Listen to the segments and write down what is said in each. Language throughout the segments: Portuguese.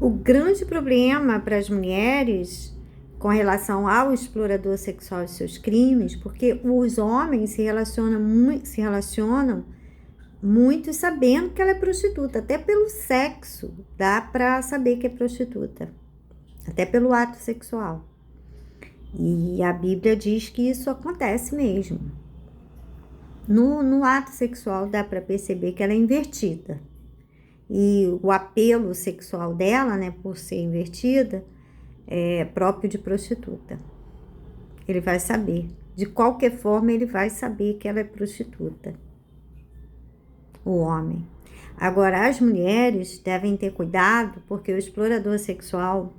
O grande problema para as mulheres com relação ao explorador sexual e seus crimes, porque os homens se relacionam muito sabendo que ela é prostituta, até pelo sexo dá para saber que é prostituta, até pelo ato sexual. E a Bíblia diz que isso acontece mesmo. No ato sexual dá para perceber que ela é invertida. E o apelo sexual dela, né, por ser invertida, é próprio de prostituta. Ele vai saber. De qualquer forma, ele vai saber que ela é prostituta. O homem. Agora, as mulheres devem ter cuidado, porque o explorador sexual,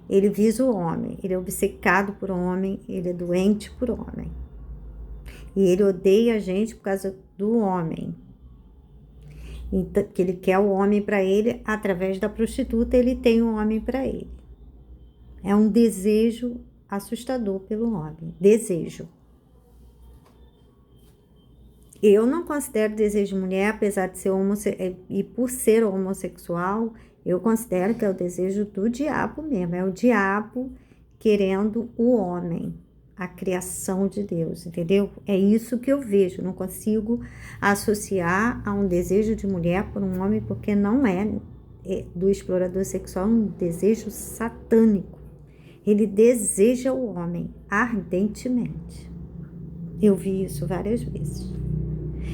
ele visa o homem. Ele é obcecado por homem, ele é doente por homem. E ele odeia a gente por causa do homem. Então, que ele quer o homem para ele, através da prostituta, ele tem o homem para ele. É um desejo assustador pelo homem. Desejo. Eu não considero desejo de mulher, apesar de ser homossexual, e por ser homossexual, eu considero que é o desejo do diabo mesmo. É o diabo querendo o homem, a criação de Deus, entendeu? É isso que eu vejo. Não consigo associar a um desejo de mulher por um homem, porque não é do explorador sexual um desejo satânico. Ele deseja o homem ardentemente. Eu vi isso várias vezes.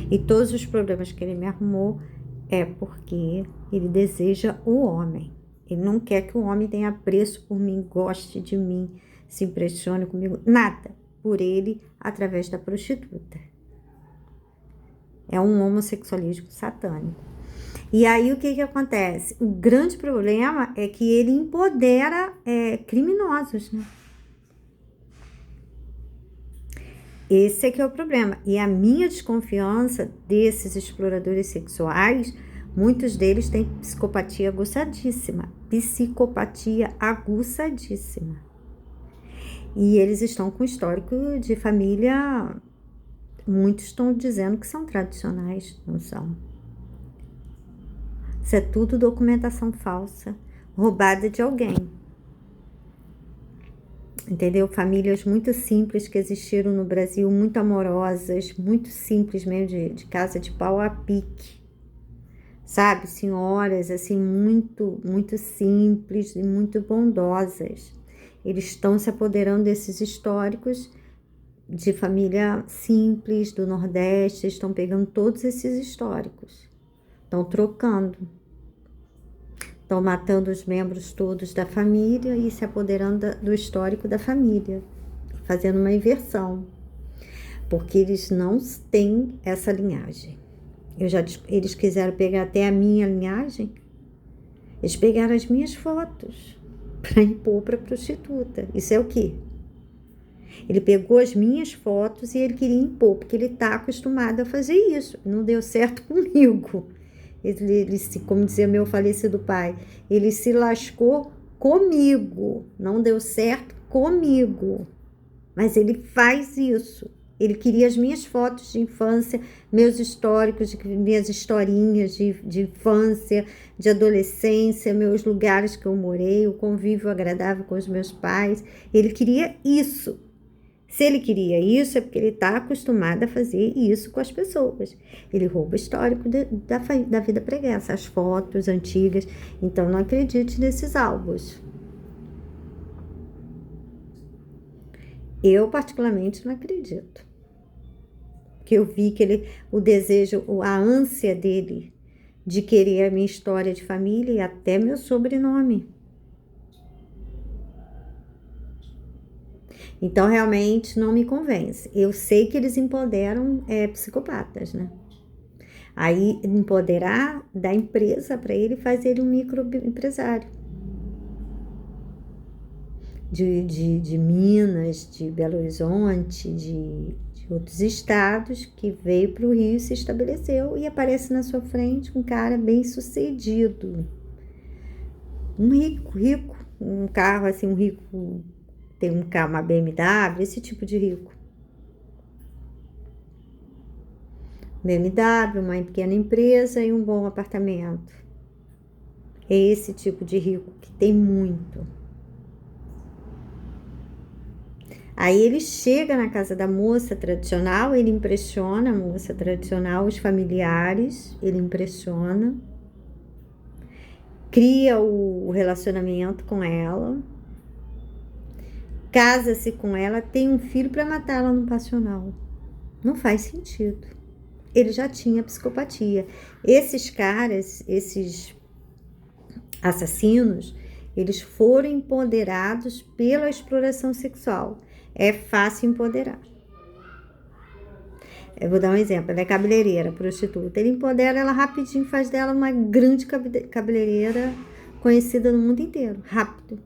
E todos os problemas que ele me arrumou é porque ele deseja o homem. Ele não quer que o homem tenha apreço por mim, goste de mim, se impressione comigo, nada. Por ele, através da prostituta. É um homossexualismo satânico. E aí o que acontece? O grande problema é que ele empodera criminosos, né? Esse é que é o problema. E a minha desconfiança desses exploradores sexuais, muitos deles têm psicopatia aguçadíssima. Psicopatia aguçadíssima. E eles estão com histórico de família. Muitos estão dizendo que são tradicionais, não são. Isso é tudo documentação falsa, roubada de alguém. Entendeu? Famílias muito simples que existiram no Brasil, muito amorosas, muito simples mesmo, de casa de pau a pique. Sabe? Senhoras, assim, muito, muito simples e muito bondosas. Eles estão se apoderando desses históricos de família simples do Nordeste, estão pegando todos esses históricos. Estão trocando. Estão matando os membros todos da família e se apoderando do histórico da família, fazendo uma inversão, porque eles não têm essa linhagem. Eles quiseram pegar até a minha linhagem, eles pegaram as minhas fotos para impor para prostituta. Isso é o quê? Ele pegou as minhas fotos e ele queria impor, porque ele está acostumado a fazer isso. Não deu certo comigo. Ele, como dizia meu falecido pai, ele se lascou comigo, não deu certo comigo, mas ele faz isso. Ele queria as minhas fotos de infância, meus históricos, minhas historinhas de infância, de adolescência, meus lugares que eu morei, o convívio agradável com os meus pais. Ele queria isso. Se ele queria isso, é porque ele está acostumado a fazer isso com as pessoas. Ele rouba o histórico da vida pregressa, as fotos antigas. Então, não acredite nesses álbuns. Eu, particularmente, não acredito. Porque eu vi que o desejo, a ânsia dele de querer a minha história de família e até meu sobrenome. Então, realmente, não me convence. Eu sei que eles empoderam psicopatas, né? Aí, empoderar da empresa para ele faz ele um microempresário. De Minas, de Belo Horizonte, de outros estados, que veio para o Rio e se estabeleceu e aparece na sua frente um cara bem sucedido. Um rico, um carro assim, um rico... Tem um carro, uma BMW, esse tipo de rico. BMW, uma pequena empresa e um bom apartamento. É esse tipo de rico que tem muito. Aí ele chega na casa da moça tradicional, ele impressiona a moça tradicional, os familiares, ele impressiona, cria o relacionamento com ela, casa-se com ela, tem um filho para matar ela no passional. Não faz sentido. Ele já tinha psicopatia. Esses caras, esses assassinos, eles foram empoderados pela exploração sexual. É fácil empoderar. Eu vou dar um exemplo. Ela é cabeleireira, prostituta. Ele empodera ela rapidinho, faz dela uma grande cabeleireira conhecida no mundo inteiro. Rápido.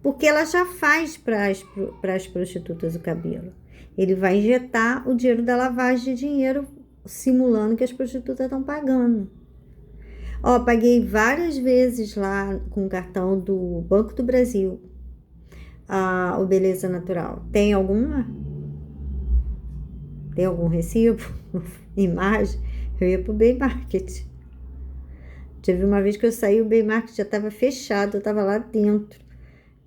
Porque ela já faz para as prostitutas o cabelo. Ele vai injetar o dinheiro da lavagem de dinheiro, simulando que as prostitutas estão pagando. Ó, paguei várias vezes lá com o cartão do Banco do Brasil, o Beleza Natural. Tem alguma? Tem algum recibo? Imagem? Eu ia pro Bem-Market. Teve uma vez que eu saí, o Bem-Market já estava fechado, eu estava lá dentro.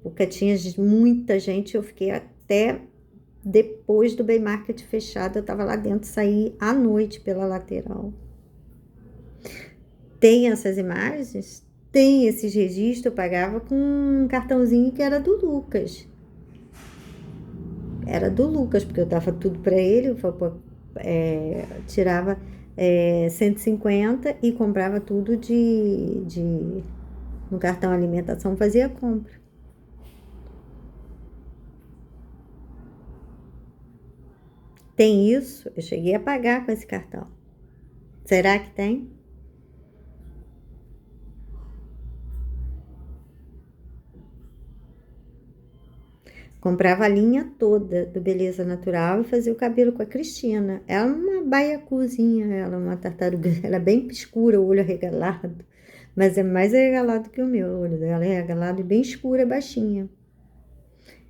Porque tinha muita gente, eu fiquei até depois do Bem-Market fechado, eu estava lá dentro, saí à noite pela lateral. Tem essas imagens? Tem esses registros, eu pagava com um cartãozinho que era do Lucas. Era do Lucas, porque eu dava tudo para ele, eu tirava 150 e comprava tudo no cartão alimentação, fazia compra. Tem isso? Eu cheguei a pagar com esse cartão. Será que tem? Comprava a linha toda do Beleza Natural e fazia o cabelo com a Cristina. Ela é uma baiacuzinha, ela é uma tartaruga, ela é bem escura, o olho arregalado, mas é mais arregalado que o meu. O olho dela é arregalado e bem escura, baixinha.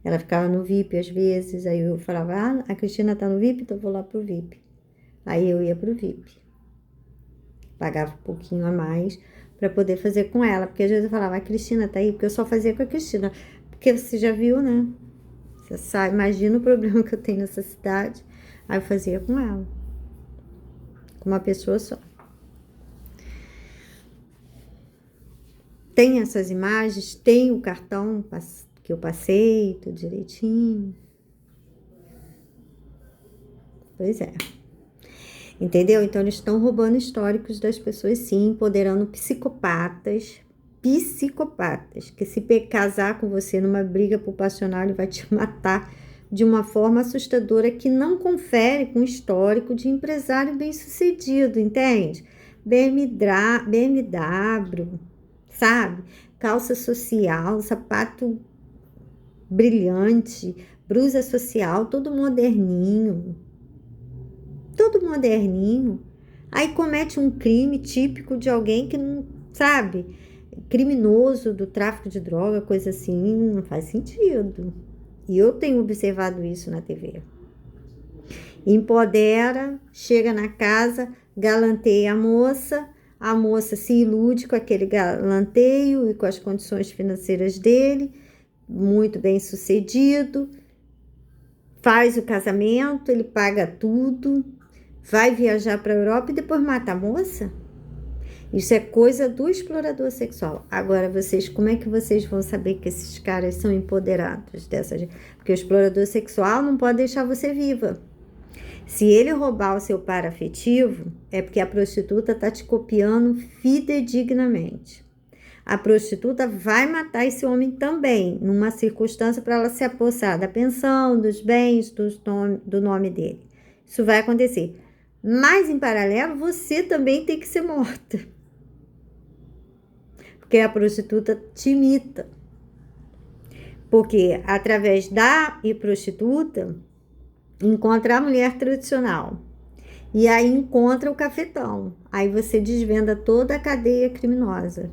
Ela ficava no VIP às vezes, aí eu falava, a Cristina tá no VIP, então eu vou lá pro VIP. Aí eu ia pro VIP. Pagava um pouquinho a mais para poder fazer com ela, porque às vezes eu falava, a Cristina tá aí, porque eu só fazia com a Cristina. Porque você já viu, né? Você sabe, imagina o problema que eu tenho nessa cidade. Aí eu fazia com ela. Com uma pessoa só. Tem essas imagens, tem o cartão que eu passei, tudo direitinho. Pois é. Entendeu? Então, eles estão roubando históricos das pessoas, sim, empoderando psicopatas, que se casar com você numa briga populacional, ele vai te matar de uma forma assustadora que não confere com o histórico de empresário bem-sucedido, entende? BMW, sabe? Calça social, sapato brilhante, blusa social, todo moderninho. Aí comete um crime típico de alguém que não, sabe, criminoso do tráfico de droga, coisa assim, não faz sentido. E eu tenho observado isso na TV. Empodera, chega na casa, galanteia a moça se ilude com aquele galanteio e com as condições financeiras dele, muito bem sucedido, faz o casamento, ele paga tudo, vai viajar para a Europa e depois mata a moça? Isso é coisa do explorador sexual. Agora, como é que vocês vão saber que esses caras são empoderados dessa gente? Porque o explorador sexual não pode deixar você viva. Se ele roubar o seu par afetivo, é porque a prostituta está te copiando fidedignamente. A prostituta vai matar esse homem também, numa circunstância para ela se apossar da pensão, dos bens, do nome dele. Isso vai acontecer. Mas, em paralelo, você também tem que ser morta. Porque a prostituta te imita. Porque, através da prostituta, encontra a mulher tradicional. E aí encontra o cafetão. Aí você desvenda toda a cadeia criminosa.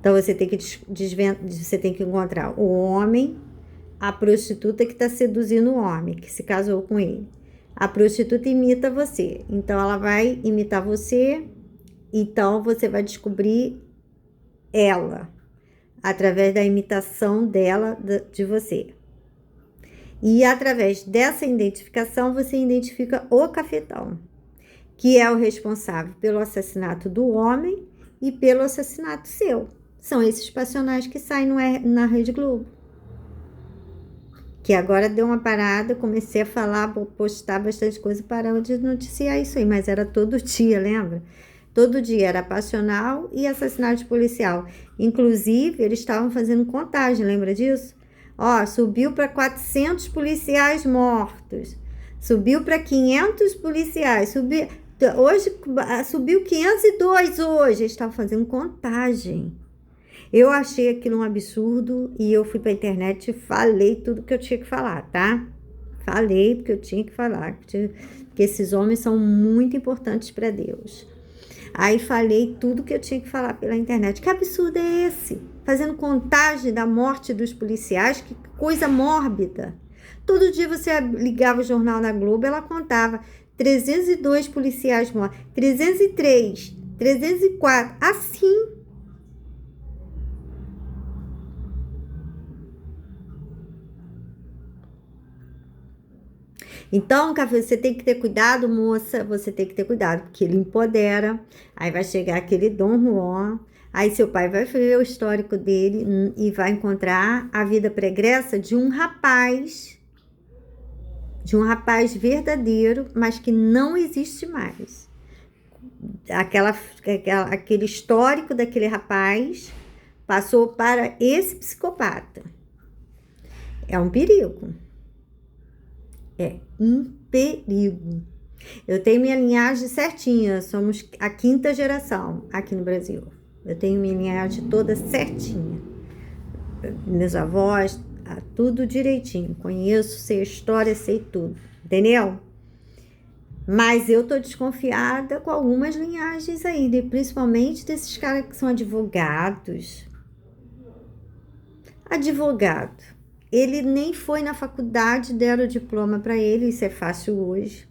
Então, você tem que encontrar o homem, a prostituta que está seduzindo o homem, que se casou com ele. A prostituta imita você. Então, ela vai imitar você Então, você vai descobrir ela através da imitação dela de você. E através dessa identificação, você identifica o cafetão, que é o responsável pelo assassinato do homem e pelo assassinato seu. São esses personagens que saem na Rede Globo. Que agora deu uma parada, comecei a falar, postar bastante coisa, parando de noticiar isso aí, mas era todo dia, lembra? Todo dia era passional e assassinato de policial. Inclusive, eles estavam fazendo contagem, lembra disso? Ó, subiu para 400 policiais mortos. Subiu para 500 policiais. Hoje, subiu 502 hoje. Eles estavam fazendo contagem. Eu achei aquilo um absurdo e eu fui para a internet e falei tudo que eu tinha que falar, tá? Falei porque eu tinha que falar. Porque esses homens são muito importantes para Deus. Aí falei tudo que eu tinha que falar pela internet. Que absurdo é esse? Fazendo contagem da morte dos policiais, que coisa mórbida. Todo dia você ligava o jornal da Globo, ela contava 302 policiais mortos, 303, 304, assim. Então, você tem que ter cuidado, moça, você tem que ter cuidado, porque ele empodera, aí vai chegar aquele Dom Juan, aí seu pai vai ver o histórico dele e vai encontrar a vida pregressa de um rapaz verdadeiro, mas que não existe mais. Aquele histórico daquele rapaz passou para esse psicopata. É um perigo. É um perigo. Eu tenho minha linhagem certinha, somos a 5ª geração aqui no Brasil. Eu tenho minha linhagem toda certinha. Meus avós, tudo direitinho. Conheço, sei a história, sei tudo. Entendeu? Mas eu tô desconfiada com algumas linhagens aí, principalmente desses caras que são advogados. Advogado. Ele nem foi na faculdade, deram o diploma para ele, isso é fácil hoje.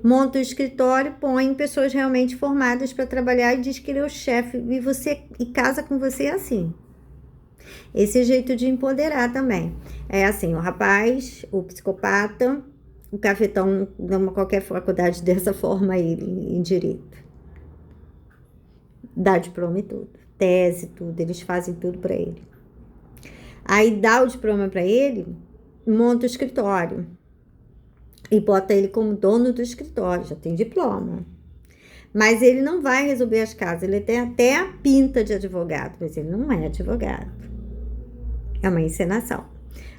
Monta o escritório, põe pessoas realmente formadas para trabalhar e diz que ele é o chefe e casa com você assim. Esse jeito de empoderar também. É assim, o rapaz, o psicopata, o cafetão, numa qualquer faculdade dessa forma ele em direito. Dá diploma e tudo, tese, tudo, eles fazem tudo para ele. Aí dá o diploma para ele, monta o escritório e bota ele como dono do escritório, já tem diploma. Mas ele não vai resolver as causas, ele tem até a pinta de advogado, mas ele não é advogado. É uma encenação.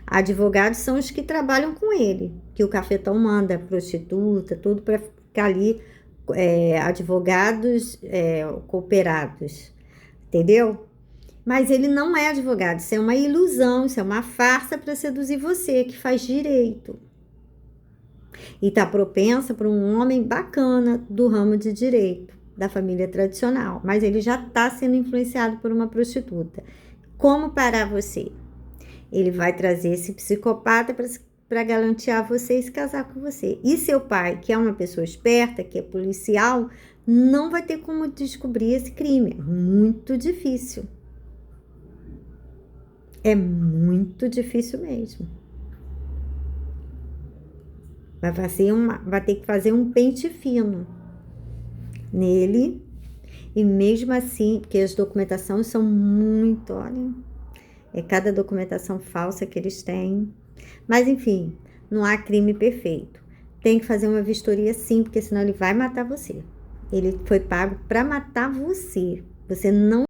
Advogados são os que trabalham com ele, que o cafetão manda, prostituta, tudo para ficar ali, advogados cooperados, entendeu? Mas ele não é advogado, isso é uma ilusão, isso é uma farsa para seduzir você, que faz direito. E está propensa para um homem bacana do ramo de direito, da família tradicional. Mas ele já está sendo influenciado por uma prostituta. Como parar você? Ele vai trazer esse psicopata para galantear você e se casar com você. E seu pai, que é uma pessoa esperta, que é policial, não vai ter como descobrir esse crime. É muito difícil. É muito difícil mesmo. Vai ter que fazer um pente fino nele. E mesmo assim, porque as documentações são muito, olha, cada documentação falsa que eles têm. Mas enfim, não há crime perfeito. Tem que fazer uma vistoria sim, porque senão ele vai matar você. Ele foi pago para matar você. Você não